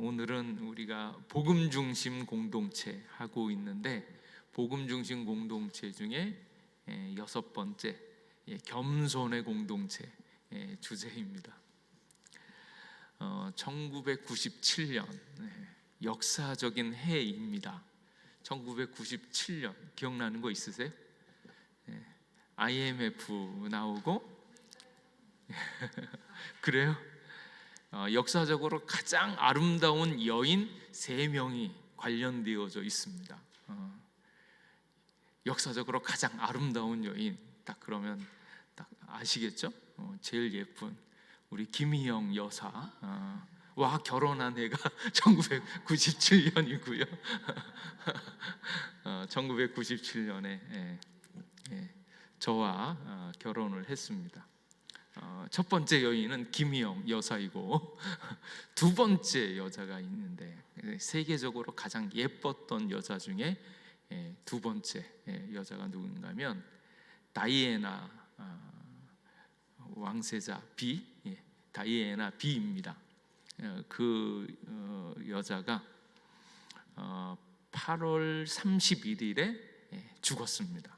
오늘은 우리가 복음 중심 공동체 하고 있는데, 복음 중심 공동체 중에 여섯 번째, 겸손의 공동체 주제입니다. 1997년 역사적인 해입니다. 1997년 기억나는 거 있으세요? IMF 나오고 그래요? 역사적으로 가장 아름다운 여인 3명이 관련되어져 있습니다. 역사적으로 가장 아름다운 여인, 딱 그러면 딱 아시겠죠? 제일 예쁜 우리 김희영 여사 와 결혼한 해가 1997년이고요. 1997년에 저와 결혼을 했습니다. 첫 번째 여인은 김희영 여사이고 두 번째 여자가 있는데, 세계적으로 가장 예뻤던 여자 중에 두 번째 여자가 누군가 하면 다이애나 왕세자 비, 다이애나 비입니다. 그 여자가 8월 31일에 죽었습니다.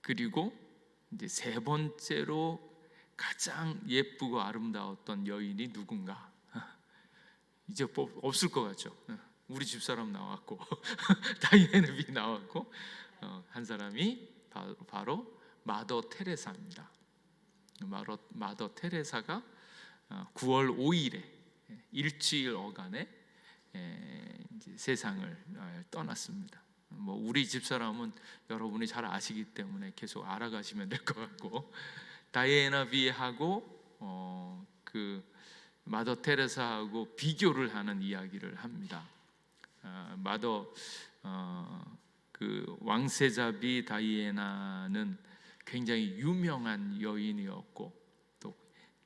그리고 이제 세 번째로 가장 예쁘고 아름다웠던 여인이 누군가? 이제 없을 것 같죠? 우리 집사람 나왔고 다이애나비 나왔고, 한 사람이 바로 마더 테레사입니다. 마더 테레사가 9월 5일에 일주일 어간에 이제 세상을 떠났습니다. 우리 집사람은 여러분이 잘 아시기 때문에 계속 알아가시면 될 것 같고, 다이애나 비하고 그 마더 테레사하고 비교를 하는 이야기를 합니다. 그 왕세자비 다이애나는 굉장히 유명한 여인이었고, 또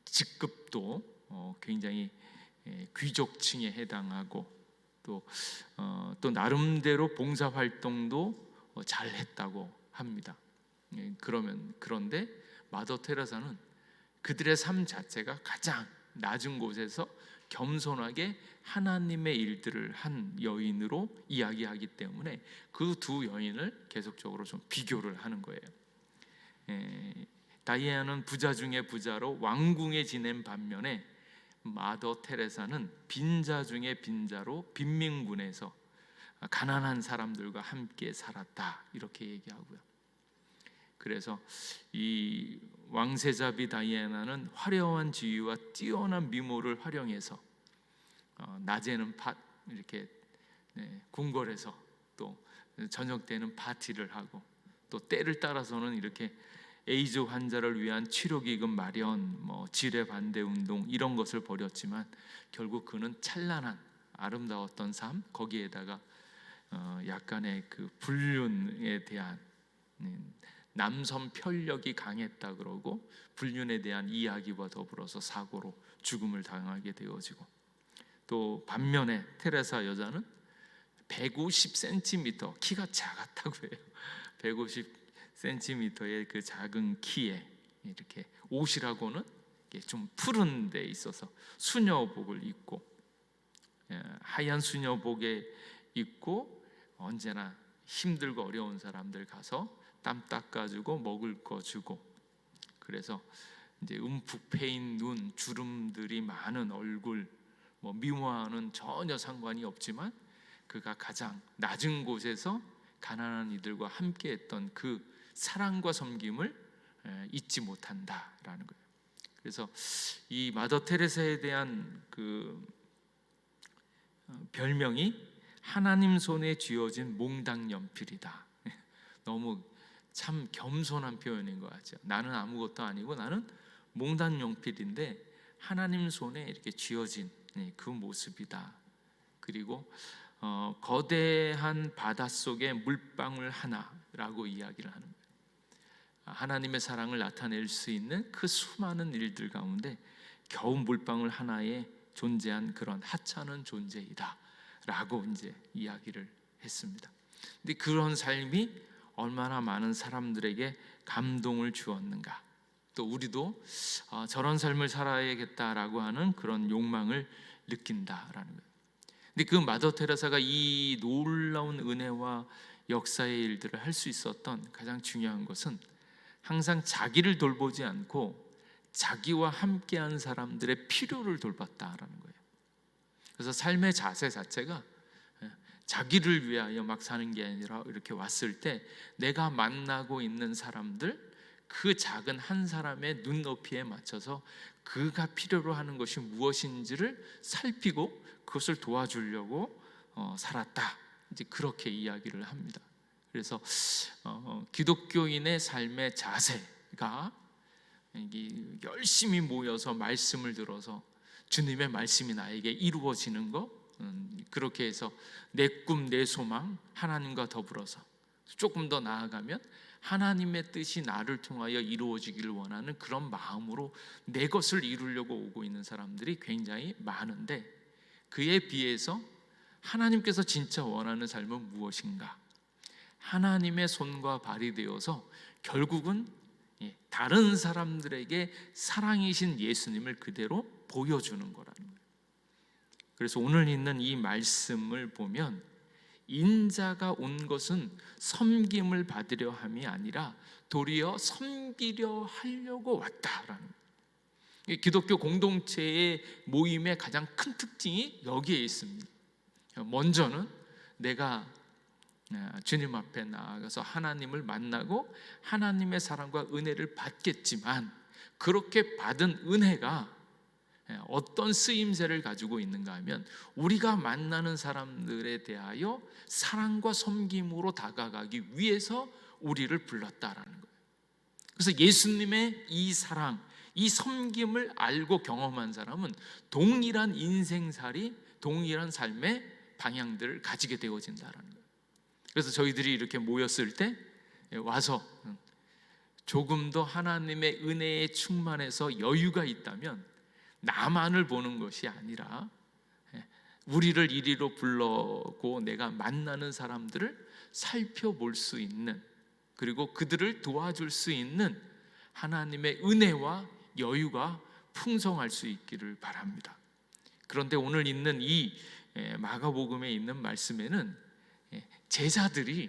직급도 굉장히 귀족층에 해당하고, 또 나름대로 봉사 활동도 잘 했다고 합니다. 그런데 마더 테레사는 그들의 삶 자체가 가장 낮은 곳에서 겸손하게 하나님의 일들을 한 여인으로 이야기하기 때문에 그 두 여인을 계속적으로 좀 비교를 하는 거예요. 다이애나는 부자 중에 부자로 왕궁에 지낸 반면에 마더 테레사는 빈자 중에 빈자로 빈민군에서 가난한 사람들과 함께 살았다, 이렇게 얘기하고요. 그래서 이 왕세자비 다이애나는 화려한 지위와 뛰어난 미모를 활용해서 낮에는 이렇게 궁궐에서, 또 저녁 때는 파티를 하고, 또 때를 따라서는 이렇게 에이즈 환자를 위한 치료기금 마련, 지뢰 반대 운동, 이런 것을 벌였지만 결국 그는 찬란한 아름다웠던 삶, 거기에다가 약간의 그 불륜에 대한 남성 편력이 강했다 그러고, 불륜에 대한 이야기와 더불어서 사고로 죽음을 당하게 되어지고, 또 반면에 테레사 여자는 150cm, 키가 작았다고 해요. 150cm의 그 작은 키에 이렇게 옷이라고는 좀 푸른 데 있어서 수녀복을 입고, 하얀 수녀복에 입고 언제나 힘들고 어려운 사람들 가서 땀 닦아주고 먹을 거 주고, 그래서 이제 움푹 패인 눈, 주름들이 많은 얼굴, 미모와는 전혀 상관이 없지만 그가 가장 낮은 곳에서 가난한 이들과 함께했던 그 사랑과 섬김을 잊지 못한다라는 거예요. 그래서 이 마더 테레사에 대한 그 별명이 하나님 손에 쥐어진 몽당 연필이다. 너무 참 겸손한 표현인 것 같죠. 나는 아무것도 아니고 나는 몽당 연필인데 하나님 손에 이렇게 쥐어진 그 모습이다. 그리고 거대한 바닷속의 물방울 하나라고 이야기를 하는 거예요. 하나님의 사랑을 나타낼 수 있는 그 수많은 일들 가운데 겨우 물방울 하나에 존재한 그런 하찮은 존재이다 라고 이제 이야기를 했습니다. 근데 그런 삶이 얼마나 많은 사람들에게 감동을 주었는가. 또 우리도 저런 삶을 살아야겠다라고 하는 그런 욕망을 느낀다라는 거예요. 근데 그 마더 테레사가 이 놀라운 은혜와 역사의 일들을 할 수 있었던 가장 중요한 것은 항상 자기를 돌보지 않고 자기와 함께한 사람들의 필요를 돌봤다라는 거예요. 그래서 삶의 자세 자체가 자기를 위하여 막 사는 게 아니라 이렇게 왔을 때 내가 만나고 있는 사람들, 그 작은 한 사람의 눈높이에 맞춰서 그가 필요로 하는 것이 무엇인지를 살피고 그것을 도와주려고 살았다. 이제 그렇게 이야기를 합니다. 그래서 기독교인의 삶의 자세가 열심히 모여서 말씀을 들어서 주님의 말씀이 나에게 이루어지는 것, 그렇게 해서 내 꿈, 내 소망 하나님과 더불어서 조금 더 나아가면 하나님의 뜻이 나를 통하여 이루어지기를 원하는 그런 마음으로 내 것을 이루려고 오고 있는 사람들이 굉장히 많은데, 그에 비해서 하나님께서 진짜 원하는 삶은 무엇인가? 하나님의 손과 발이 되어서 결국은 다른 사람들에게 사랑이신 예수님을 그대로 보여주는 거라는 거예요. 그래서 오늘 있는 이 말씀을 보면 인자가 온 것은 섬김을 받으려 함이 아니라 도리어 섬기려 하려고 왔다라는 거예요. 기독교 공동체의 모임의 가장 큰 특징이 여기에 있습니다. 먼저는 내가 주님 앞에 나아가서 하나님을 만나고 하나님의 사랑과 은혜를 받겠지만, 그렇게 받은 은혜가 어떤 쓰임새를 가지고 있는가 하면 우리가 만나는 사람들에 대하여 사랑과 섬김으로 다가가기 위해서 우리를 불렀다라는 거예요. 그래서 예수님의 이 사랑, 이 섬김을 알고 경험한 사람은 동일한 인생살이, 동일한 삶의 방향들을 가지게 되어진다라는 거예요. 그래서 저희들이 이렇게 모였을 때 와서 조금 더 하나님의 은혜에 충만해서 여유가 있다면 나만을 보는 것이 아니라 우리를 이리로 불러고 내가 만나는 사람들을 살펴볼 수 있는, 그리고 그들을 도와줄 수 있는 하나님의 은혜와 여유가 풍성할 수 있기를 바랍니다. 그런데 오늘 있는 이 마가복음에 있는 말씀에는 제자들이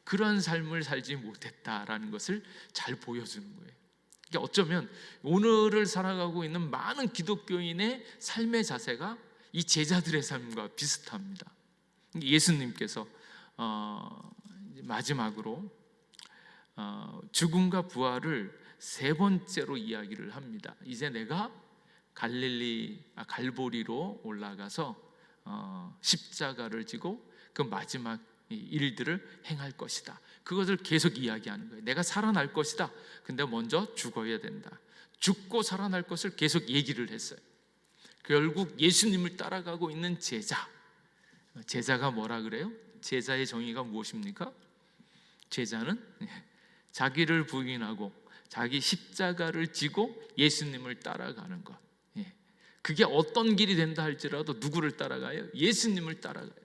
그런 삶을 살지 못했다라는 것을 잘 보여주는 거예요. 그러니까 어쩌면 오늘을 살아가고 있는 많은 기독교인의 삶의 자세가 이 제자들의 삶과 비슷합니다. 예수님께서 마지막으로 죽음과 부활을 세 번째로 이야기를 합니다. 이제 내가 갈보리로 올라가서 십자가를 지고 그 마지막 일들을 행할 것이다. 그것을 계속 이야기하는 거예요. 내가 살아날 것이다. 근데 먼저 죽어야 된다. 죽고 살아날 것을 계속 얘기를 했어요. 결국 예수님을 따라가고 있는 제자가 뭐라 그래요? 제자의 정의가 무엇입니까? 제자는 자기를 부인하고 자기 십자가를 지고 예수님을 따라가는 것. 그게 어떤 길이 된다 할지라도 누구를 따라가요? 예수님을 따라가요.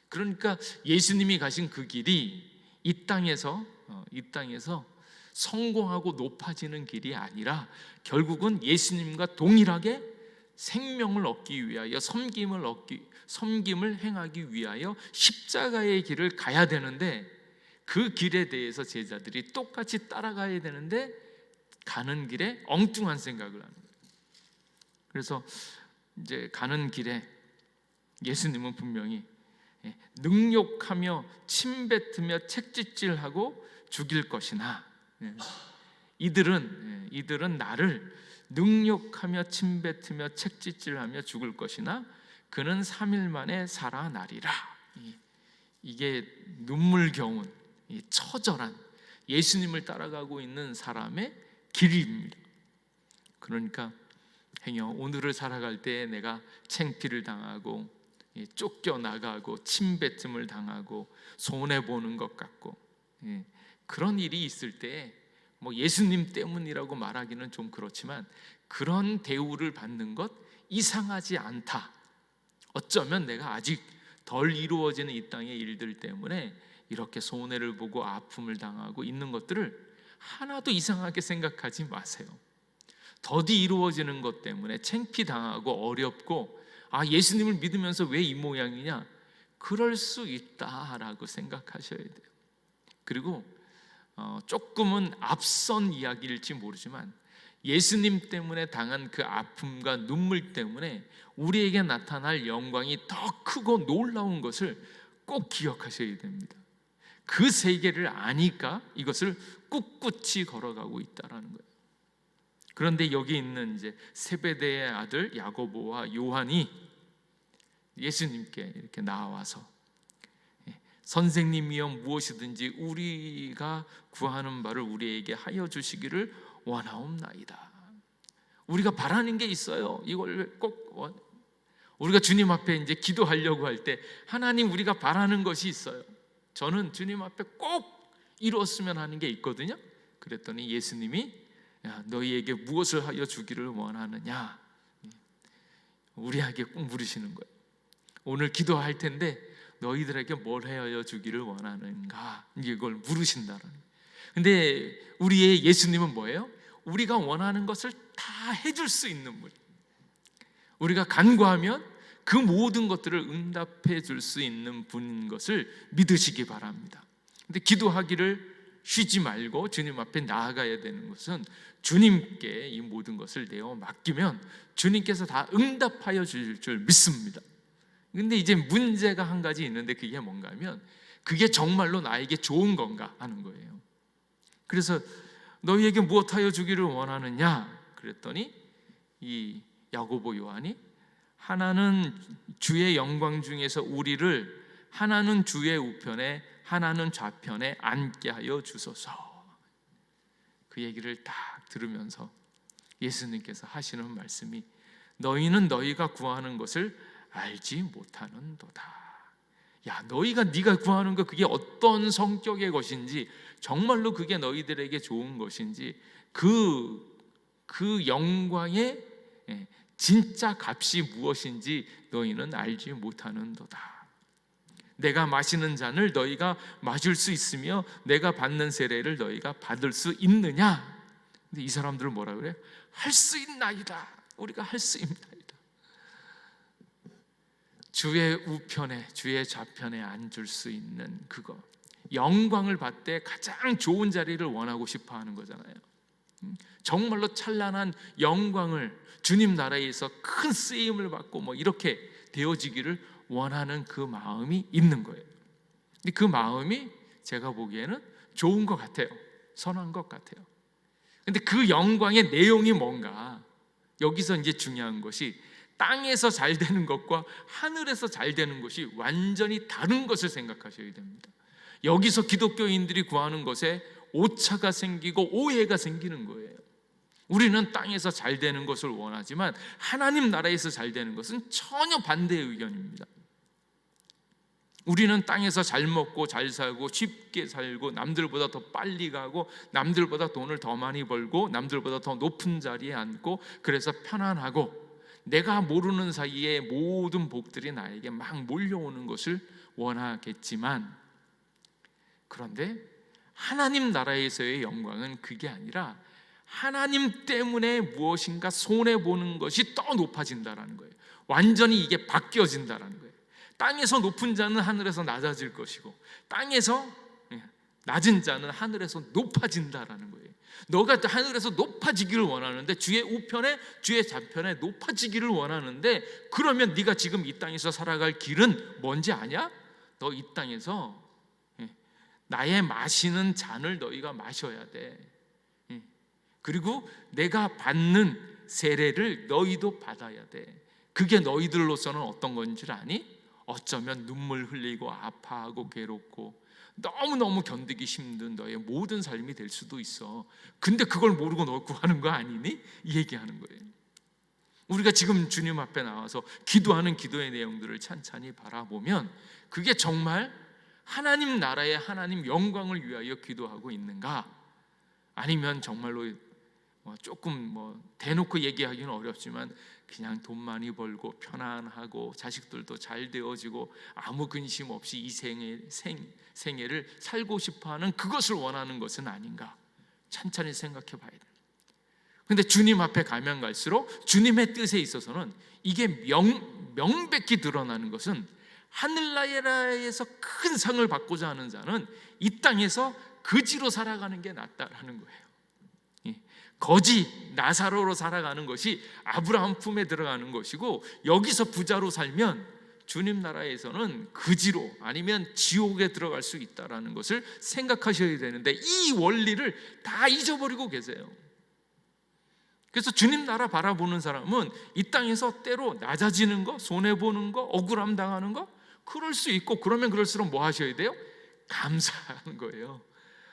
그러니까 예수님이 가신 그 길이 이 땅에서 성공하고 높아지는 길이 아니라 결국은 예수님과 동일하게 생명을 얻기 위하여 섬김을 행하기 위하여 십자가의 길을 가야 되는데, 그 길에 대해서 제자들이 똑같이 따라가야 되는데 가는 길에 엉뚱한 생각을 하는 거예요. 그래서 이제 가는 길에 예수님은 분명히 능욕하며 침뱉으며 책짓질하고 죽일 것이나, 이들은 나를 능욕하며 침뱉으며 책짓질하며 죽을 것이나 그는 3일 만에 살아나리라. 이게 눈물겨운 처절한 예수님을 따라가고 있는 사람의 길입니다. 그러니까 행여 오늘을 살아갈 때 내가 창피를 당하고 쫓겨나가고 침뱉음을 당하고 손해보는 것 같고 그런 일이 있을 때 예수님 때문이라고 말하기는 좀 그렇지만 그런 대우를 받는 것 이상하지 않다. 어쩌면 내가 아직 덜 이루어지는 이 땅의 일들 때문에 이렇게 손해를 보고 아픔을 당하고 있는 것들을 하나도 이상하게 생각하지 마세요. 더디 이루어지는 것 때문에 창피당하고 어렵고 예수님을 믿으면서 왜 이 모양이냐? 그럴 수 있다라고 생각하셔야 돼요. 그리고 조금은 앞선 이야기일지 모르지만 예수님 때문에 당한 그 아픔과 눈물 때문에 우리에게 나타날 영광이 더 크고 놀라운 것을 꼭 기억하셔야 됩니다. 그 세계를 아니까 이것을 꿋꿋이 걸어가고 있다라는 거예요. 그런데 여기 있는 이제 세베대의 아들 야고보와 요한이 예수님께 이렇게 나와서 선생님이여 무엇이든지 우리가 구하는 바를 우리에게 하여 주시기를 원하옵나이다. 우리가 바라는 게 있어요. 이걸 꼭 우리가 주님 앞에 이제 기도하려고 할 때 하나님 우리가 바라는 것이 있어요. 저는 주님 앞에 꼭 이루었으면 하는 게 있거든요. 그랬더니 예수님이 너희에게 무엇을 하여 주기를 원하느냐 우리에게 꼭 물으시는 거예요. 오늘 기도할 텐데 너희들에게 뭘 하여 주기를 원하는가 이걸 물으신다는 거예요. 근데 우리의 예수님은 뭐예요? 우리가 원하는 것을 다 해줄 수 있는 분. 우리가 간구하면 그 모든 것들을 응답해 줄 수 있는 분인 것을 믿으시기 바랍니다. 근데 기도하기를 쉬지 말고 주님 앞에 나아가야 되는 것은 주님께 이 모든 것을 내어 맡기면 주님께서 다 응답하여 주실 줄 믿습니다. 근데 이제 문제가 한 가지 있는데 그게 뭔가 하면 그게 정말로 나에게 좋은 건가 하는 거예요. 그래서 너희에게 무엇하여 주기를 원하느냐 그랬더니 이 야고보 요한이 하나는 주의 영광 중에서 우리를 하나는 주의 우편에 하나는 좌편에 앉게 하여 주소서. 그 얘기를 딱 들으면서 예수님께서 하시는 말씀이 너희는 너희가 구하는 것을 알지 못하는도다. 네가 구하는 거 그게 어떤 성격의 것인지 정말로 그게 너희들에게 좋은 것인지 그 영광의 진짜 값이 무엇인지 너희는 알지 못하는도다. 내가 마시는 잔을 너희가 마실 수 있으며 내가 받는 세례를 너희가 받을 수 있느냐? 근데 이 사람들은 뭐라 그래요? 할 수 있나이다. 우리가 할 수 있나이다. 주의 우편에 주의 좌편에 앉을 수 있는 그거 영광을 받되 가장 좋은 자리를 원하고 싶어 하는 거잖아요. 정말로 찬란한 영광을 주님 나라에서 큰 쓰임을 받고 이렇게 되어지기를 원하는 그 마음이 있는 거예요. 근데 그 마음이 제가 보기에는 좋은 것 같아요. 선한 것 같아요. 근데 그 영광의 내용이 뭔가 여기서 이제 중요한 것이 땅에서 잘 되는 것과 하늘에서 잘 되는 것이 완전히 다른 것을 생각하셔야 됩니다. 여기서 기독교인들이 구하는 것에 오차가 생기고 오해가 생기는 거예요. 우리는 땅에서 잘 되는 것을 원하지만 하나님 나라에서 잘 되는 것은 전혀 반대의 의견입니다. 우리는 땅에서 잘 먹고 잘 살고 쉽게 살고 남들보다 더 빨리 가고 남들보다 돈을 더 많이 벌고 남들보다 더 높은 자리에 앉고 그래서 편안하고 내가 모르는 사이에 모든 복들이 나에게 막 몰려오는 것을 원하겠지만 그런데 하나님 나라에서의 영광은 그게 아니라 하나님 때문에 무엇인가 손해보는 것이 더 높아진다는 거예요. 완전히 이게 바뀌어진다는 거예요. 땅에서 높은 자는 하늘에서 낮아질 것이고 땅에서 낮은 자는 하늘에서 높아진다는 거예요. 너가 하늘에서 높아지기를 원하는데 주의 우편에 주의 좌편에 높아지기를 원하는데 그러면 네가 지금 이 땅에서 살아갈 길은 뭔지 아냐? 너 이 땅에서 나의 마시는 잔을 너희가 마셔야 돼. 그리고 내가 받는 세례를 너희도 받아야 돼. 그게 너희들로서는 어떤 건지 아니? 어쩌면 눈물 흘리고 아파하고 괴롭고 너무너무 견디기 힘든 너의 모든 삶이 될 수도 있어. 근데 그걸 모르고 너 구하는 거 아니니? 이 얘기하는 거예요. 우리가 지금 주님 앞에 나와서 기도하는 기도의 내용들을 찬찬히 바라보면 그게 정말 하나님 나라의 하나님 영광을 위하여 기도하고 있는가? 아니면 정말로 조금 대놓고 얘기하기는 어렵지만 그냥 돈 많이 벌고 편안하고 자식들도 잘 되어지고 아무 근심 없이 이 생애를 살고 싶어하는 그것을 원하는 것은 아닌가? 찬찬히 생각해 봐야 돼요. 근데 주님 앞에 가면 갈수록 주님의 뜻에 있어서는 이게 명백히 드러나는 것은 하늘나라에서 큰 상을 받고자 하는 자는 이 땅에서 거지로 살아가는 게 낫다라는 거예요. 거지 나사로로 살아가는 것이 아브라함 품에 들어가는 것이고, 여기서 부자로 살면 주님 나라에서는 거지로 아니면 지옥에 들어갈 수 있다라는 것을 생각하셔야 되는데, 이 원리를 다 잊어버리고 계세요. 그래서 주님 나라 바라보는 사람은 이 땅에서 때로 낮아지는 거, 손해보는 거, 억울함 당하는 거, 그럴 수 있고, 그러면 그럴수록 뭐 하셔야 돼요? 감사하는 거예요.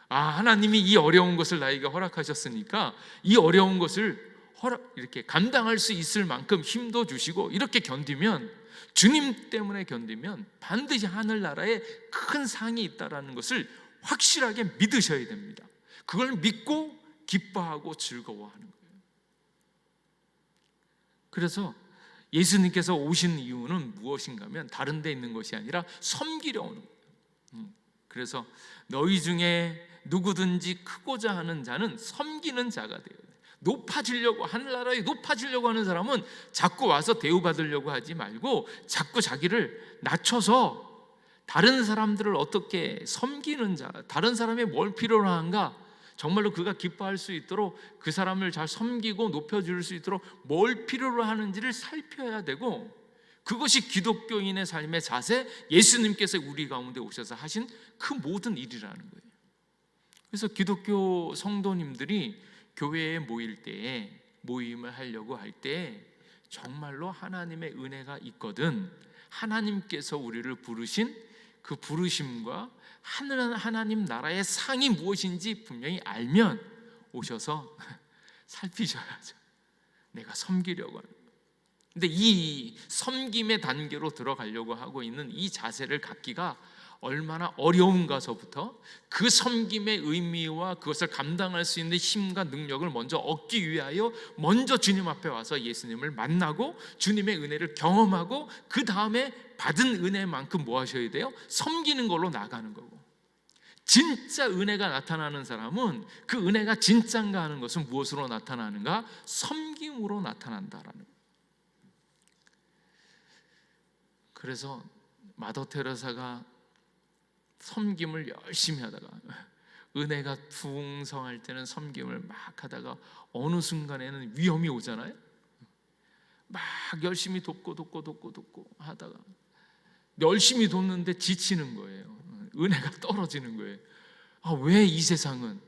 하나님이 이 어려운 것을 나에게 허락하셨으니까 이 어려운 것을 이렇게 감당할 수 있을 만큼 힘도 주시고, 이렇게 견디면, 주님 때문에 견디면 반드시 하늘나라에 큰 상이 있다는 것을 확실하게 믿으셔야 됩니다. 그걸 믿고 기뻐하고 즐거워하는 거예요. 그래서 예수님께서 오신 이유는 무엇인가 하면 다른 데 있는 것이 아니라 섬기려 오는 거예요. 그래서 너희 중에 누구든지 크고자 하는 자는 섬기는 자가 되어야 돼요. 높아지려고, 하늘나라에 높아지려고 하는 사람은 자꾸 와서 대우받으려고 하지 말고 자꾸 자기를 낮춰서 다른 사람들을 어떻게 섬기는 자, 다른 사람이 뭘 필요로 한가, 정말로 그가 기뻐할 수 있도록 그 사람을 잘 섬기고 높여줄 수 있도록 뭘 필요로 하는지를 살펴야 되고, 그것이 기독교인의 삶의 자세, 예수님께서 우리 가운데 오셔서 하신 그 모든 일이라는 거예요. 그래서 기독교 성도님들이 교회에 모일 때에, 모임을 하려고 할 때 정말로 하나님의 은혜가 있거든, 하나님께서 우리를 부르신 그 부르심과 하나님 나라의 상이 무엇인지 분명히 알면 오셔서 살피셔야죠. 내가 섬기려고 하는 거예요. 근데 이 섬김의 단계로 들어가려고 하고 있는 이 자세를 갖기가 얼마나 어려운가서부터 그 섬김의 의미와 그것을 감당할 수 있는 힘과 능력을 먼저 얻기 위하여 먼저 주님 앞에 와서 예수님을 만나고 주님의 은혜를 경험하고, 그 다음에 받은 은혜만큼 뭐 하셔야 돼요? 섬기는 걸로 나가는 거고, 진짜 은혜가 나타나는 사람은 그 은혜가 진짠가 하는 것은 무엇으로 나타나는가? 섬김으로 나타난다라는 거예요. 그래서 마더 테레사가 섬김을 열심히 하다가, 은혜가 풍성할 때는 섬김을 막 하다가 어느 순간에는 위험이 오잖아요. 막 열심히 돕고 하다가 열심히 돕는데 지치는 거예요. 은혜가 떨어지는 거예요. 왜 이 세상은,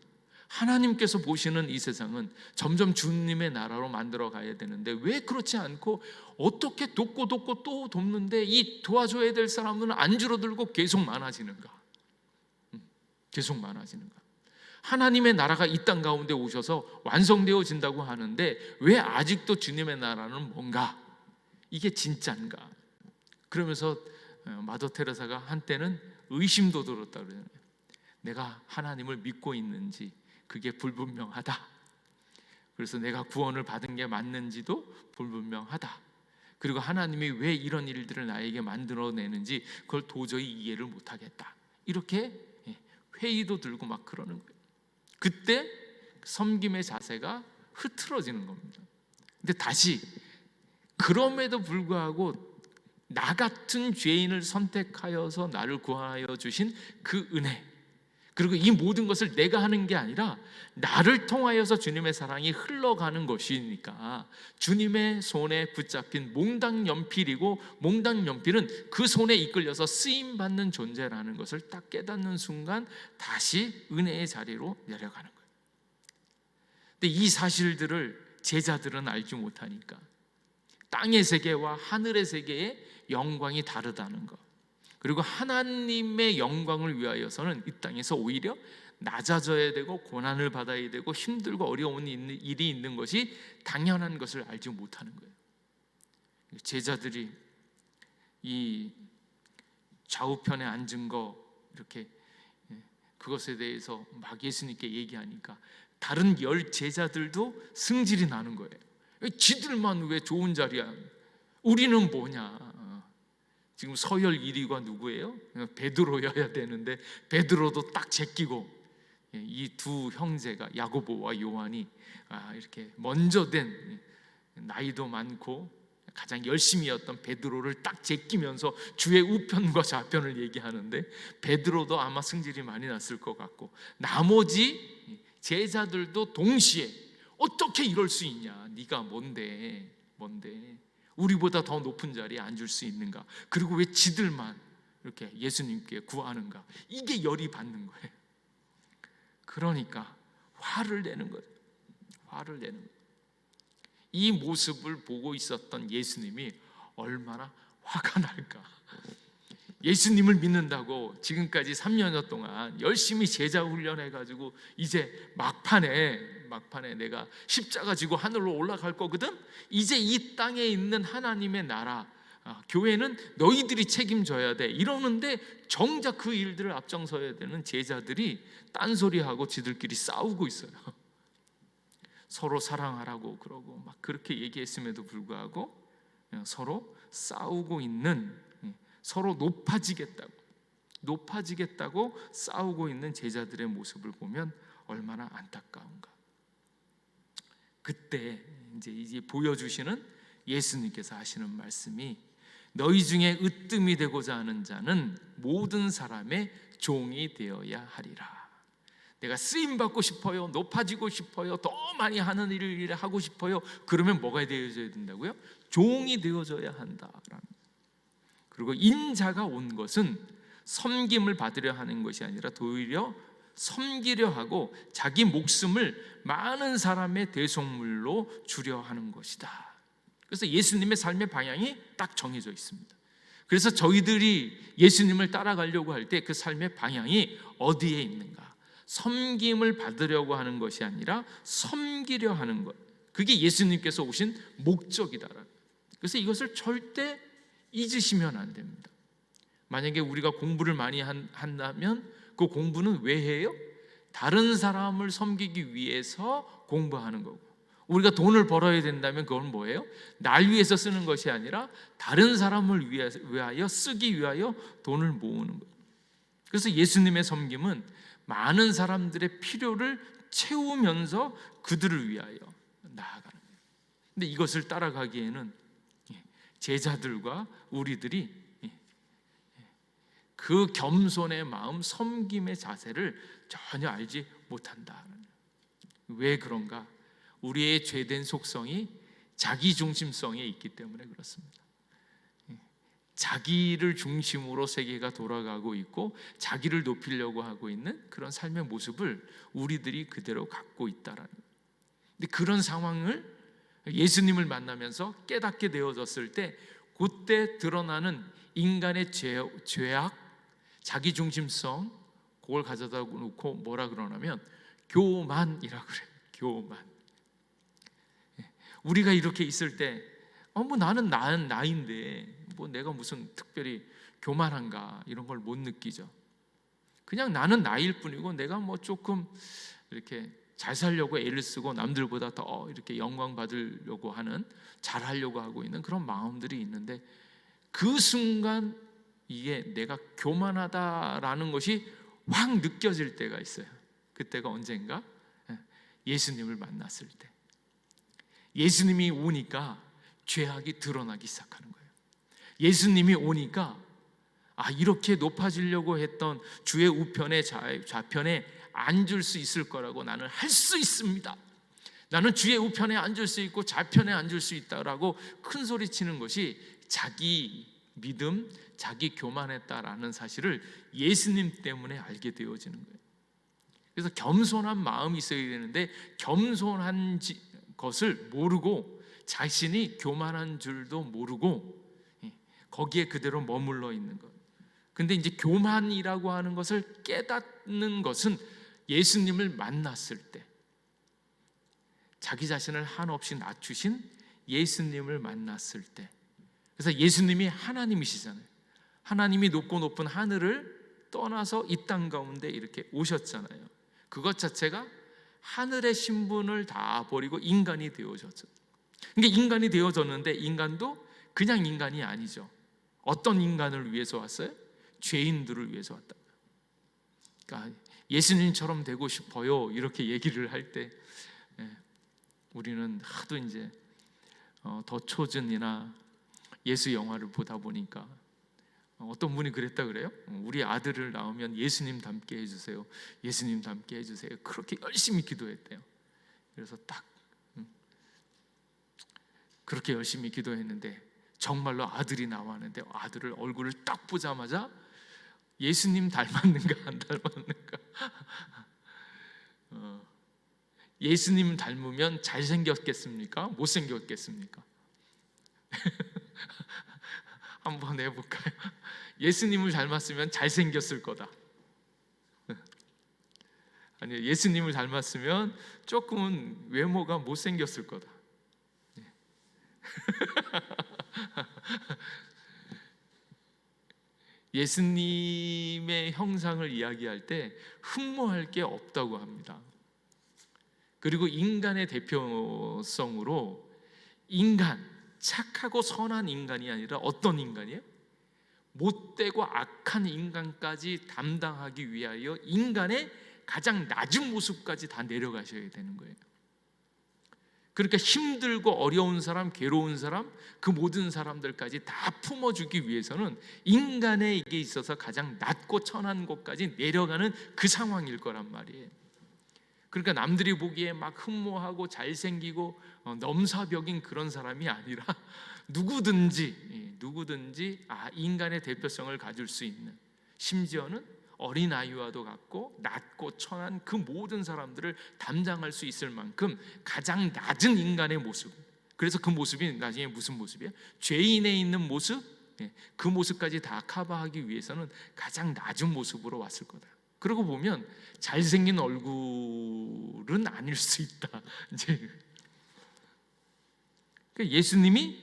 하나님께서 보시는 이 세상은 점점 주님의 나라로 만들어 가야 되는데 왜 그렇지 않고 어떻게 돕고 또 돕는데 이 도와줘야 될 사람들은 안 줄어들고 계속 많아지는가? 계속 많아지는가? 하나님의 나라가 이 땅 가운데 오셔서 완성되어진다고 하는데 왜 아직도 주님의 나라는 뭔가? 이게 진짠가? 그러면서 마더 테레사가 한때는 의심도 들었다 그러잖아요. 내가 하나님을 믿고 있는지 그게 불분명하다. 그래서 내가 구원을 받은 게 맞는지도 불분명하다. 그리고 하나님이 왜 이런 일들을 나에게 만들어내는지 그걸 도저히 이해를 못하겠다. 이렇게 회의도 들고 막 그러는 거예요. 그때 섬김의 자세가 흐트러지는 겁니다. 근데 다시, 그럼에도 불구하고 나 같은 죄인을 선택하여서 나를 구하여 주신 그 은혜, 그리고 이 모든 것을 내가 하는 게 아니라 나를 통하여서 주님의 사랑이 흘러가는 것이니까, 주님의 손에 붙잡힌 몽당 연필이고, 몽당 연필은 그 손에 이끌려서 쓰임받는 존재라는 것을 딱 깨닫는 순간 다시 은혜의 자리로 내려가는 거예요. 근데 이 사실들을 제자들은 알지 못하니까 땅의 세계와 하늘의 세계의 영광이 다르다는 것, 그리고 하나님의 영광을 위하여서는 이 땅에서 오히려 낮아져야 되고 고난을 받아야 되고 힘들고 어려운 일이 있는 것이 당연한 것을 알지 못하는 거예요. 제자들이 이 좌우편에 앉은 거 이렇게 그것에 대해서 막 예수님께 얘기하니까 다른 10 제자들도 승질이 나는 거예요. 지들만 왜 좋은 자리야? 우리는 뭐냐? 지금 서열 1위가 누구예요? 베드로여야 되는데 베드로도 딱 제끼고 이 두 형제가 야고보와 요한이 이렇게 먼저 된, 나이도 많고 가장 열심히였던 베드로를 딱 제끼면서 주의 우편과 좌편을 얘기하는데, 베드로도 아마 승질이 많이 났을 것 같고 나머지 제자들도 동시에 어떻게 이럴 수 있냐, 네가 뭔데 우리보다 더 높은 자리에 앉을 수 있는가, 그리고 왜 지들만 이렇게 예수님께 구하는가, 이게 열이 받는 거예요. 그러니까 화를 내는 거예요. 화를 내는 거예요. 이 모습을 보고 있었던 예수님이 얼마나 화가 날까. 예수님을 믿는다고 지금까지 3년여 동안 열심히 제자 훈련해가지고 이제 막판에 내가 십자가 지고 하늘로 올라갈 거거든. 이제 이 땅에 있는 하나님의 나라, 교회는 너희들이 책임져야 돼 이러는데, 정작 그 일들을 앞장서야 되는 제자들이 딴소리하고 지들끼리 싸우고 있어요. 서로 사랑하라고 그러고 막 그렇게 얘기했음에도 불구하고 서로 싸우고 있는, 서로 높아지겠다고 싸우고 있는 제자들의 모습을 보면 얼마나 안타까운가. 그때 이제 보여주시는 예수님께서 하시는 말씀이, 너희 중에 으뜸이 되고자 하는 자는 모든 사람의 종이 되어야 하리라. 내가 쓰임 받고 싶어요, 높아지고 싶어요, 더 많이 하는 일을 하고 싶어요. 그러면 뭐가 되어져야 된다고요? 종이 되어져야 한다. 그리고 인자가 온 것은 섬김을 받으려 하는 것이 아니라 도리어 섬기려 하고 자기 목숨을 많은 사람의 대속물로 주려 하는 것이다. 그래서 예수님의 삶의 방향이 딱 정해져 있습니다. 그래서 저희들이 예수님을 따라가려고 할 때 그 삶의 방향이 어디에 있는가? 섬김을 받으려고 하는 것이 아니라 섬기려 하는 것, 그게 예수님께서 오신 목적이다. 그래서 이것을 절대 잊으시면 안 됩니다. 만약에 우리가 공부를 많이 한다면 그 공부는 왜 해요? 다른 사람을 섬기기 위해서 공부하는 거고, 우리가 돈을 벌어야 된다면 그건 뭐예요? 날 위해서 쓰는 것이 아니라 다른 사람을 위하여 쓰기 위하여 돈을 모으는 거예요. 그래서 예수님의 섬김은 많은 사람들의 필요를 채우면서 그들을 위하여 나아가는 거예요. 근데 이것을 따라가기에는 제자들과 우리들이 그 겸손의 마음, 섬김의 자세를 전혀 알지 못한다. 왜 그런가? 우리의 죄된 속성이 자기중심성에 있기 때문에 그렇습니다. 자기를 중심으로 세계가 돌아가고 있고 자기를 높이려고 하고 있는 그런 삶의 모습을 우리들이 그대로 갖고 있다라는 거예요. 근데 그런 상황을 예수님을 만나면서 깨닫게 되어졌을 때, 그때 드러나는 인간의 죄악, 자기중심성, 그걸 가져다 놓고 뭐라 그러냐면 교만이라고 그래요. 교만. 우리가 이렇게 있을 때 뭐 나는 나인데 뭐 내가 무슨 특별히 교만한가 이런 걸 못 느끼죠. 그냥 나는 나일 뿐이고 내가 뭐 조금 이렇게 잘 살려고 애를 쓰고 남들보다 더 이렇게 영광 받으려고 하는, 잘하려고 하고 있는 그런 마음들이 있는데, 그 순간 이게 내가 교만하다라는 것이 확 느껴질 때가 있어요. 그때가 언젠가? 예수님을 만났을 때. 예수님이 오니까 죄악이 드러나기 시작하는 거예요. 예수님이 오니까 이렇게 높아지려고 했던 주의 우편에 좌편에 앉을 수 있을 거라고, 나는 할 수 있습니다, 나는 주의 우편에 앉을 수 있고 좌편에 앉을 수 있다라고 큰 소리 치는 것이 자기 믿음, 자기 교만했다라는 사실을 예수님 때문에 알게 되어지는 거예요. 그래서 겸손한 마음이 있어야 되는데 겸손한 것을 모르고 자신이 교만한 줄도 모르고 거기에 그대로 머물러 있는 것. 근데 이제 교만이라고 하는 것을 깨닫는 것은 예수님을 만났을 때, 자기 자신을 한없이 낮추신 예수님을 만났을 때. 그래서 예수님이 하나님이시잖아요. 하나님이 높고 높은 하늘을 떠나서 이 땅 가운데 이렇게 오셨잖아요. 그것 자체가 하늘의 신분을 다 버리고 인간이 되어졌죠. 그러니까 인간이 되어졌는데, 인간도 그냥 인간이 아니죠. 어떤 인간을 위해서 왔어요? 죄인들을 위해서 왔다. 그러니까 예수님처럼 되고 싶어요. 이렇게 얘기를 할 때 우리는 하도 이제 더 초전이나 예수 영화를 보다 보니까 어떤 분이 그랬다 그래요. 우리 아들을 낳으면 예수님 닮게 해주세요. 예수님 닮게 해주세요. 그렇게 열심히 기도했대요. 그래서 딱 그렇게 열심히 기도했는데 정말로 아들이 나왔는데 아들을 얼굴을 딱 보자마자 예수님 닮았는가 안 닮았는가 예수님 닮으면 잘생겼겠습니까? 못생겼겠습니까? 한번 해볼까요? 예수님을 닮았으면 잘생겼을 거다. 아니요, 예수님을 닮았으면 조금은 외모가 못생겼을 거다. 예수님의 형상을 이야기할 때 흠모할 게 없다고 합니다. 그리고 인간의 대표성으로 인간, 착하고 선한 인간이 아니라 어떤 인간이에요? 못되고 악한 인간까지 담당하기 위하여 인간의 가장 낮은 모습까지 다 내려가셔야 되는 거예요. 그러니까 힘들고 어려운 사람, 괴로운 사람, 그 모든 사람들까지 다 품어주기 위해서는 인간에게 있어서 가장 낮고 천한 곳까지 내려가는 그 상황일 거란 말이에요. 그러니까 남들이 보기에 막 흠모하고 잘생기고 넘사벽인 그런 사람이 아니라 누구든지 인간의 대표성을 가질 수 있는, 심지어는 어린아이와도 같고 낮고 천한 그 모든 사람들을 담당할 수 있을 만큼 가장 낮은 인간의 모습. 그래서 그 모습이 나중에 무슨 모습이에요? 죄인에 있는 모습, 그 모습까지 다 커버하기 위해서는 가장 낮은 모습으로 왔을 거다. 그러고 보면 잘생긴 얼굴은 아닐 수 있다. 이제 예수님이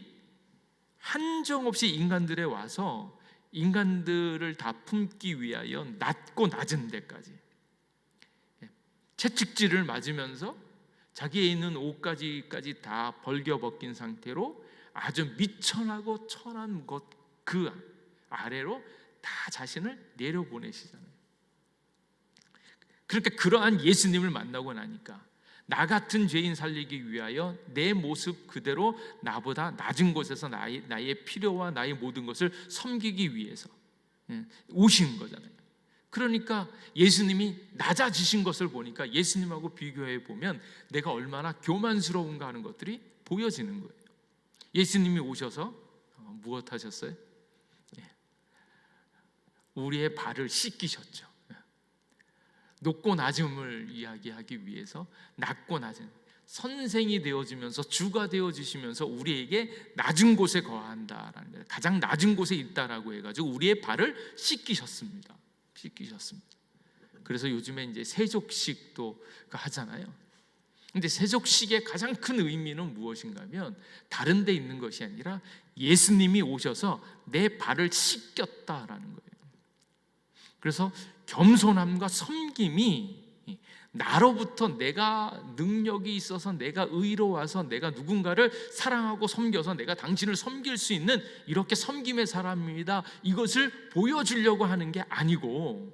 한정없이 인간들에 와서 인간들을 다 품기 위하여 낮고 낮은 데까지 채찍질을 맞으면서 자기에 있는 옷까지 다 벌겨벗긴 상태로 아주 미천하고 천한 것 그 아래로 다 자신을 내려보내시잖아요. 그러니까 그러한 예수님을 만나고 나니까 나 같은 죄인 살리기 위하여 내 모습 그대로 나보다 낮은 곳에서 나의 필요와 나의 모든 것을 섬기기 위해서 오신 거잖아요. 그러니까 예수님이 낮아지신 것을 보니까 예수님하고 비교해 보면 내가 얼마나 교만스러운가 하는 것들이 보여지는 거예요. 예수님이 오셔서 무엇 하셨어요? 우리의 발을 씻기셨죠. 높고 낮음을 이야기하기 위해서 낮고 낮은 선생이 되어지면서 주가 되어주시면서 우리에게 낮은 곳에 거한다라는 거예요. 가장 낮은 곳에 있다라고 해가지고 우리의 발을 씻기셨습니다. 그래서 요즘에 이제 세족식도 하잖아요. 근데 세족식의 가장 큰 의미는 무엇인가면 다른 데 있는 것이 아니라 예수님이 오셔서 내 발을 씻겼다라는 거예요. 그래서 겸손함과 섬김이 나로부터 내가 능력이 있어서 내가 의로워서 내가 누군가를 사랑하고 섬겨서 내가 당신을 섬길 수 있는 이렇게 섬김의 사람입니다, 이것을 보여주려고 하는 게 아니고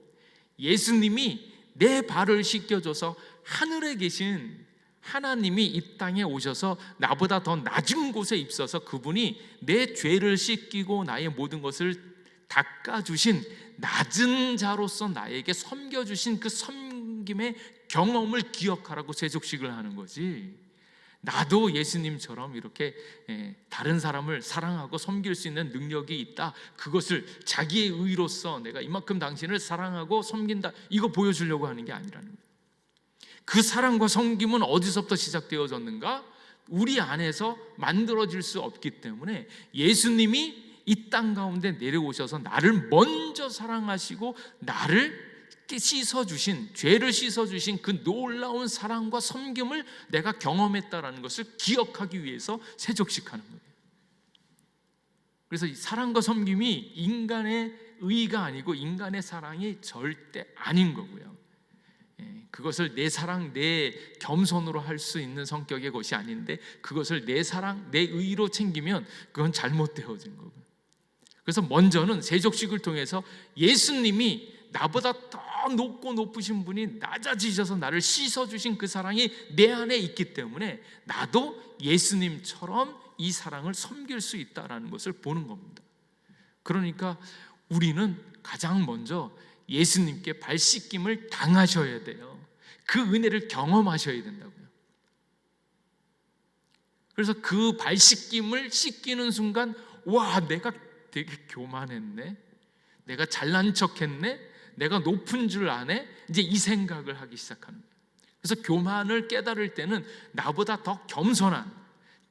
예수님이 내 발을 씻겨줘서 하늘에 계신 하나님이 이 땅에 오셔서 나보다 더 낮은 곳에 있어서 그분이 내 죄를 씻기고 나의 모든 것을 닦아주신 낮은 자로서 나에게 섬겨주신 그 섬김의 경험을 기억하라고 세족식을 하는 거지. 나도 예수님처럼 이렇게 다른 사람을 사랑하고 섬길 수 있는 능력이 있다, 그것을 자기의 의로서 내가 이만큼 당신을 사랑하고 섬긴다, 이거 보여주려고 하는 게 아니라는 거예요. 그 사랑과 섬김은 어디서부터 시작되어졌는가? 우리 안에서 만들어질 수 없기 때문에 예수님이 이 땅 가운데 내려오셔서 나를 먼저 사랑하시고 나를 씻어주신, 죄를 씻어주신 그 놀라운 사랑과 섬김을 내가 경험했다라는 것을 기억하기 위해서 세족식하는 거예요. 그래서 이 사랑과 섬김이 인간의 의가 아니고 인간의 사랑이 절대 아닌 거고요. 그것을 내 사랑, 내 겸손으로 할 수 있는 성격의 것이 아닌데 그것을 내 사랑, 내 의로 챙기면 그건 잘못되어진 거고요. 그래서 먼저는 세족식을 통해서 예수님이 나보다 더 높고 높으신 분이 낮아지셔서 나를 씻어주신 그 사랑이 내 안에 있기 때문에 나도 예수님처럼 이 사랑을 섬길 수 있다는 것을 보는 겁니다. 그러니까 우리는 가장 먼저 예수님께 발 씻김을 당하셔야 돼요. 그 은혜를 경험하셔야 된다고요. 그래서 그 발 씻김을 씻기는 순간, 와, 내가 되게 교만했네, 내가 잘난 척했네, 내가 높은 줄 아네, 이제 이 생각을 하기 시작하는 거예요. 그래서 교만을 깨달을 때는 나보다 더 겸손한,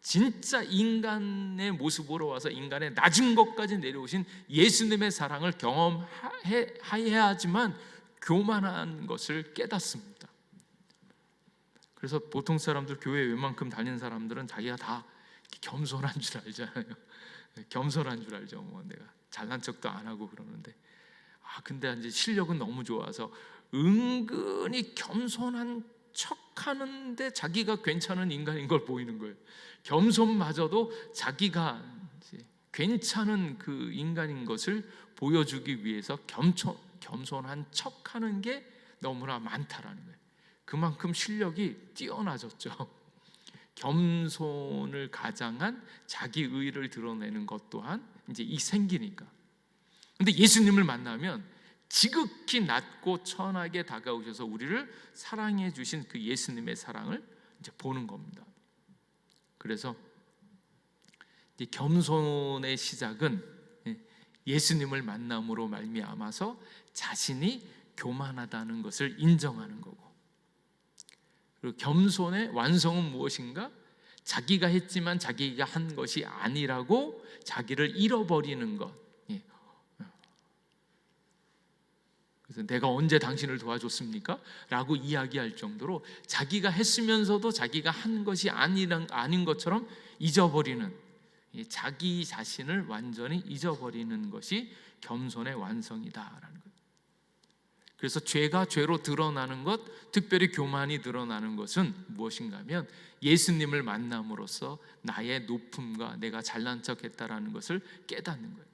진짜 인간의 모습으로 와서 인간의 낮은 것까지 내려오신 예수님의 사랑을 경험해야지만 교만한 것을 깨닫습니다. 그래서 보통 사람들, 교회 웬만큼 다니는 사람들은 자기가 다 겸손한 줄 알잖아요. 겸손한 줄 알죠. 뭐 내가 잘난 척도 안 하고 그러는데, 근데 이제 실력은 너무 좋아서 은근히 겸손한 척하는데 자기가 괜찮은 인간인 걸 보이는 거예요. 겸손마저도 자기가 이제 괜찮은 그 인간인 것을 보여주기 위해서 겸손한 척하는 게 너무나 많다라는 거예요. 그만큼 실력이 뛰어나졌죠. 겸손을 가장한 자기 의를 드러내는 것 또한 이제 생기니까. 근데 예수님을 만나면 지극히 낮고 천하게 다가오셔서 우리를 사랑해 주신 그 예수님의 사랑을 이제 보는 겁니다. 그래서 이제 겸손의 시작은 예수님을 만남으로 말미암아서 자신이 교만하다는 것을 인정하는 거고, 그리고 겸손의 완성은 무엇인가? 자기가 했지만 자기가 한 것이 아니라고 자기를 잃어버리는 것. 그래서 내가 언제 당신을 도와줬습니까? 라고 이야기할 정도로 자기가 했으면서도 자기가 한 것이 아닌 것처럼 잊어버리는, 자기 자신을 완전히 잊어버리는 것이 겸손의 완성이다라는 거예요. 그래서 죄가 죄로 드러나는 것, 특별히 교만이 드러나는 것은 무엇인가 하면 예수님을 만남으로써 나의 높음과 내가 잘난 척했다라는 것을 깨닫는 거예요.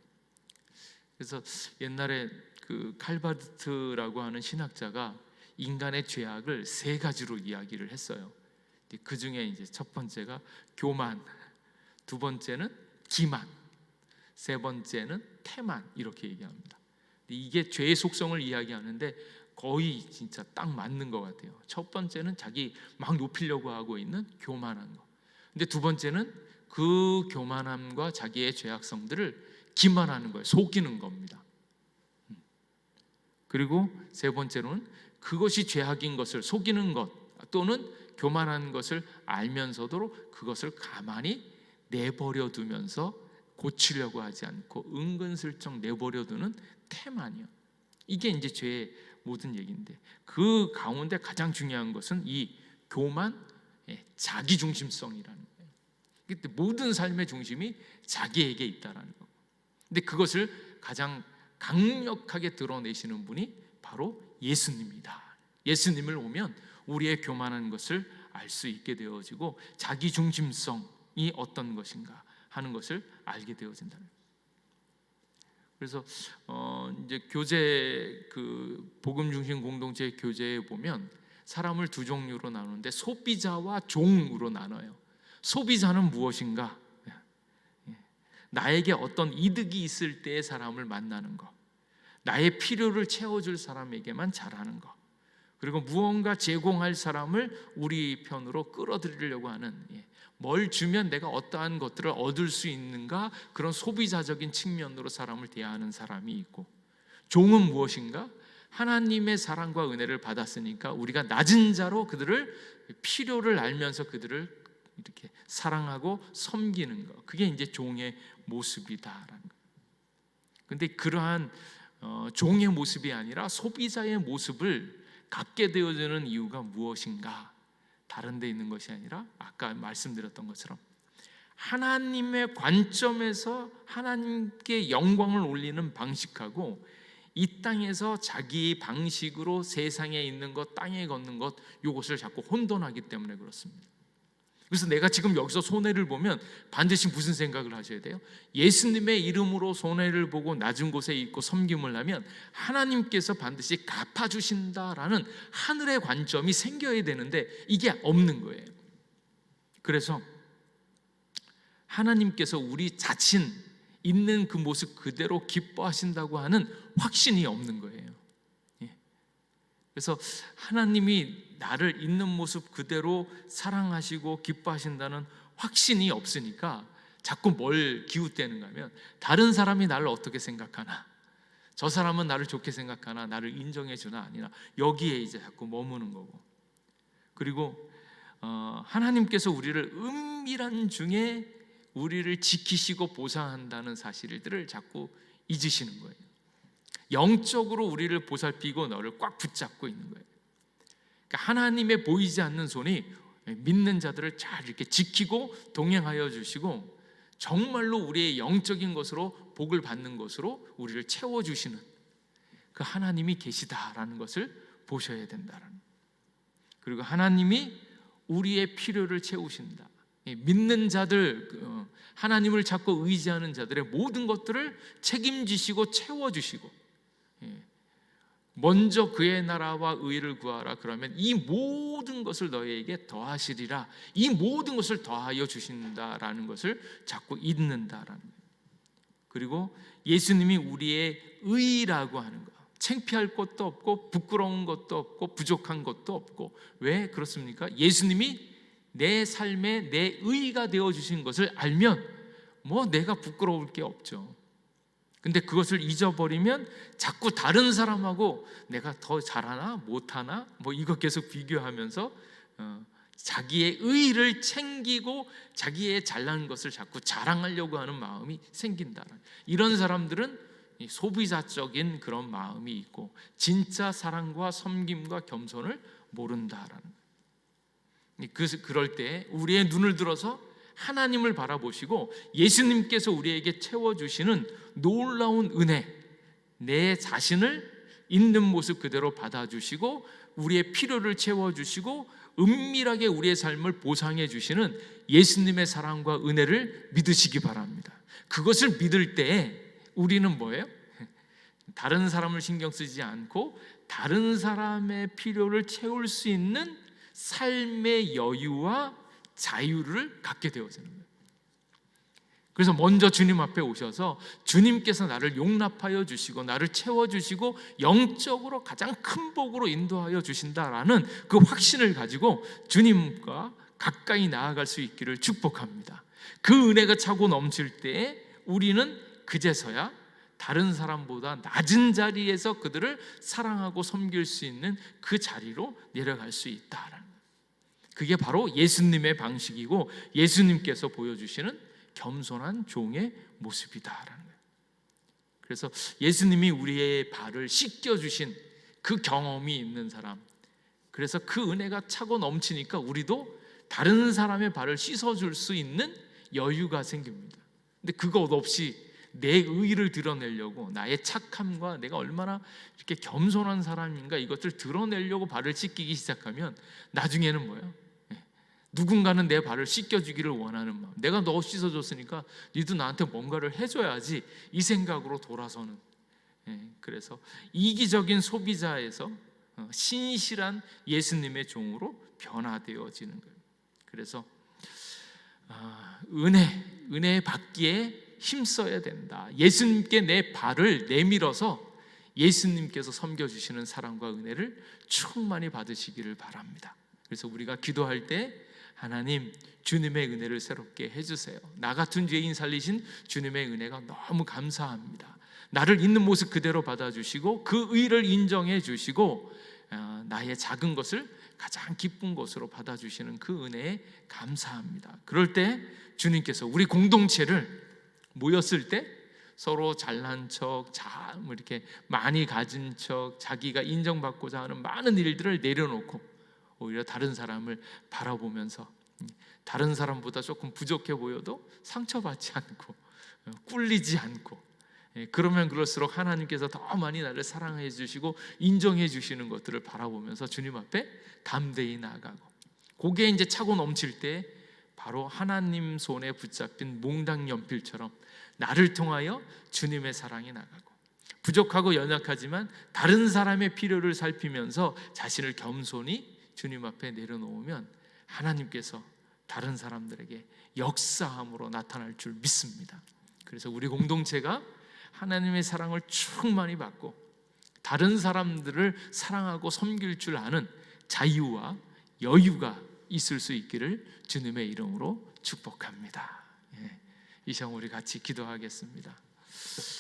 그래서 옛날에 그 칼바르트라고 하는 신학자가 인간의 죄악을 세 가지로 이야기를 했어요. 그 중에 이제 첫 번째가 교만, 두 번째는 기만, 세 번째는 태만, 이렇게 얘기합니다. 이게 죄의 속성을 이야기하는데 거의 진짜 딱 맞는 것 같아요. 첫 번째는 자기 막 높이려고 하고 있는 교만한 거. 근데 두 번째는 그 교만함과 자기의 죄악성들을 기만하는 거예요. 속이는 겁니다. 그리고 세 번째로는 그것이 죄악인 것을 속이는 것 또는 교만한 것을 알면서도 그것을 가만히 내버려 두면서 고치려고 하지 않고 은근슬쩍 내버려 두는 태만이요. 이게 이제 죄의 모든 얘기인데, 그 가운데 가장 중요한 것은 이 교만, 자기중심성이라는 거예요. 모든 삶의 중심이 자기에게 있다라는 거. 근데 그것을 가장 강력하게 드러내시는 분이 바로 예수님이다. 예수님을 오면 우리의 교만한 것을 알 수 있게 되어지고 자기중심성이 어떤 것인가 하는 것을 알게 되어진다. 그래서 이제 교제, 그 복음 중심 공동체 교제에 보면 사람을 두 종류로 나누는데 소비자와 종으로 나눠요. 소비자는 무엇인가? 나에게 어떤 이득이 있을 때의 사람을 만나는 것, 나의 필요를 채워줄 사람에게만 잘하는 것, 그리고 무언가 제공할 사람을 우리 편으로 끌어들이려고 하는, 뭘 주면 내가 어떠한 것들을 얻을 수 있는가, 그런 소비자적인 측면으로 사람을 대하는 사람이 있고, 종은 무엇인가? 하나님의 사랑과 은혜를 받았으니까 우리가 낮은 자로 그들을 필요를 알면서 그들을 이렇게 사랑하고 섬기는 것, 그게 이제 종의 모습이다라는 거. 근데 그러한 종의 모습이 아니라 소비자의 모습을 갖게 되어지는 이유가 무엇인가? 다른 데 있는 것이 아니라 아까 말씀드렸던 것처럼 하나님의 관점에서 하나님께 영광을 올리는 방식하고 이 땅에서 자기 방식으로 세상에 있는 것, 땅에 걷는 것, 이것을 자꾸 혼돈하기 때문에 그렇습니다. 그래서 내가 지금 여기서 손해를 보면 반드시 무슨 생각을 하셔야 돼요? 예수님의 이름으로 손해를 보고 낮은 곳에 있고 섬김을 하면 하나님께서 반드시 갚아주신다라는 하늘의 관점이 생겨야 되는데 이게 없는 거예요. 그래서 하나님께서 우리 자신 있는 그 모습 그대로 기뻐하신다고 하는 확신이 없는 거예요. 그래서 하나님이 나를 있는 모습 그대로 사랑하시고 기뻐하신다는 확신이 없으니까 자꾸 뭘 기웃대는가 하면 다른 사람이 나를 어떻게 생각하나, 저 사람은 나를 좋게 생각하나, 나를 인정해 주나 아니나, 여기에 이제 자꾸 머무는 거고. 그리고 하나님께서 우리를 은밀한 중에 우리를 지키시고 보상한다는 사실들을 자꾸 잊으시는 거예요. 영적으로 우리를 보살피고 너를 꽉 붙잡고 있는 거예요. 그러니까 하나님의 보이지 않는 손이 믿는 자들을 잘 이렇게 지키고 동행하여 주시고 정말로 우리의 영적인 것으로 복을 받는 것으로 우리를 채워주시는 그 하나님이 계시다라는 것을 보셔야 된다라는. 그리고 하나님이 우리의 필요를 채우신다. 믿는 자들, 하나님을 찾고 의지하는 자들의 모든 것들을 책임지시고 채워주시고, 먼저 그의 나라와 의를 구하라. 그러면 이 모든 것을 너희에게 더하시리라. 이 모든 것을 더하여 주신다라는 것을 자꾸 잊는다라는 거예요. 그리고 예수님이 우리의 의라고 하는 거, 창피할 것도 없고 부끄러운 것도 없고 부족한 것도 없고. 왜 그렇습니까? 예수님이 내 삶에 내 의가 되어주신 것을 알면 뭐 내가 부끄러울 게 없죠. 근데 그것을 잊어버리면 자꾸 다른 사람하고 내가 더 잘하나 못하나 뭐 이거 계속 비교하면서 자기의 의의를 챙기고 자기의 잘난 것을 자꾸 자랑하려고 하는 마음이 생긴다. 이런 사람들은 소비자적인 그런 마음이 있고 진짜 사랑과 섬김과 겸손을 모른다라는. 그럴 때 우리의 눈을 들어서 하나님을 바라보시고 예수님께서 우리에게 채워주시는 놀라운 은혜, 내 자신을 있는 모습 그대로 받아주시고 우리의 필요를 채워주시고 은밀하게 우리의 삶을 보상해 주시는 예수님의 사랑과 은혜를 믿으시기 바랍니다. 그것을 믿을 때 우리는 뭐예요? 다른 사람을 신경 쓰지 않고 다른 사람의 필요를 채울 수 있는 삶의 여유와 자유를 갖게 되어지는 거예요. 그래서 먼저 주님 앞에 오셔서 주님께서 나를 용납하여 주시고 나를 채워주시고 영적으로 가장 큰 복으로 인도하여 주신다라는 그 확신을 가지고 주님과 가까이 나아갈 수 있기를 축복합니다. 그 은혜가 차고 넘칠 때에 우리는 그제서야 다른 사람보다 낮은 자리에서 그들을 사랑하고 섬길 수 있는 그 자리로 내려갈 수 있다라는 거예요. 그게 바로 예수님의 방식이고 예수님께서 보여주시는 겸손한 종의 모습이다라는 거예요. 그래서 예수님이 우리의 발을 씻겨주신 그 경험이 있는 사람, 그래서 그 은혜가 차고 넘치니까 우리도 다른 사람의 발을 씻어줄 수 있는 여유가 생깁니다. 근데 그것 없이 내 의의를 드러내려고 나의 착함과 내가 얼마나 이렇게 겸손한 사람인가 이것을 드러내려고 발을 씻기기 시작하면 나중에는 뭐예요? 누군가는 내 발을 씻겨주기를 원하는 마음, 내가 너 씻어줬으니까 니도 나한테 뭔가를 해줘야지 이 생각으로 돌아서는. 그래서 이기적인 소비자에서 신실한 예수님의 종으로 변화되어지는 거예요. 그래서 은혜 받기에 힘써야 된다. 예수님께 내 발을 내밀어서 예수님께서 섬겨주시는 사랑과 은혜를 충만히 받으시기를 바랍니다. 그래서 우리가 기도할 때 하나님 주님의 은혜를 새롭게 해주세요. 나 같은 죄인 살리신 주님의 은혜가 너무 감사합니다. 나를 있는 모습 그대로 받아주시고 그 의를 인정해 주시고 나의 작은 것을 가장 기쁜 것으로 받아주시는 그 은혜에 감사합니다. 그럴 때 주님께서 우리 공동체를 모였을 때 서로 잘난 척, 이렇게 많이 가진 척, 자기가 인정받고자 하는 많은 일들을 내려놓고 오히려 다른 사람을 바라보면서 다른 사람보다 조금 부족해 보여도 상처받지 않고 꿀리지 않고, 그러면 그럴수록 하나님께서 더 많이 나를 사랑해 주시고 인정해 주시는 것들을 바라보면서 주님 앞에 담대히 나아가고, 그게 이제 차고 넘칠 때 바로 하나님 손에 붙잡힌 몽당 연필처럼 나를 통하여 주님의 사랑이 나가고, 부족하고 연약하지만 다른 사람의 필요를 살피면서 자신을 겸손히 주님 앞에 내려놓으면 하나님께서 다른 사람들에게 역사함으로 나타날 줄 믿습니다. 그래서 우리 공동체가 하나님의 사랑을 충만히 받고 다른 사람들을 사랑하고 섬길 줄 아는 자유와 여유가 있을 수 있기를 주님의 이름으로 축복합니다. 이 시간 우리 같이 기도하겠습니다.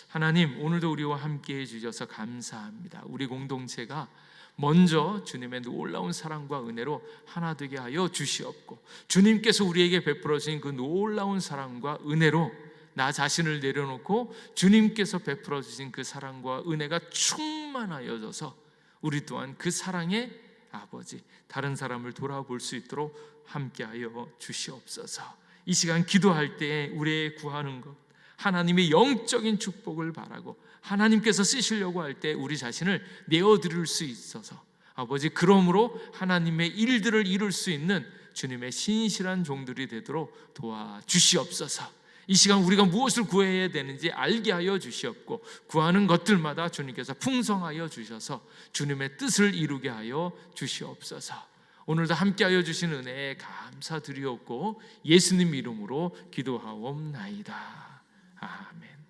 하나님, 오늘도 우리와 함께 해주셔서 감사합니다. 우리 공동체가 먼저 주님의 놀라운 사랑과 은혜로 하나 되게 하여 주시옵고, 주님께서 우리에게 베풀어 주신 그 놀라운 사랑과 은혜로 나 자신을 내려놓고 주님께서 베풀어 주신 그 사랑과 은혜가 충만하여져서 우리 또한 그 사랑의 아버지, 다른 사람을 돌아볼 수 있도록 함께하여 주시옵소서. 이 시간 기도할 때 우리의 구하는 것, 하나님의 영적인 축복을 바라고 하나님께서 쓰시려고 할 때 우리 자신을 내어드릴 수 있어서 아버지, 그러므로 하나님의 일들을 이룰 수 있는 주님의 신실한 종들이 되도록 도와주시옵소서. 이 시간 우리가 무엇을 구해야 되는지 알게 하여 주시옵고, 구하는 것들마다 주님께서 풍성하여 주셔서 주님의 뜻을 이루게 하여 주시옵소서. 오늘도 함께하여 주신 은혜에 감사드리옵고 예수님 이름으로 기도하옵나이다. 아멘.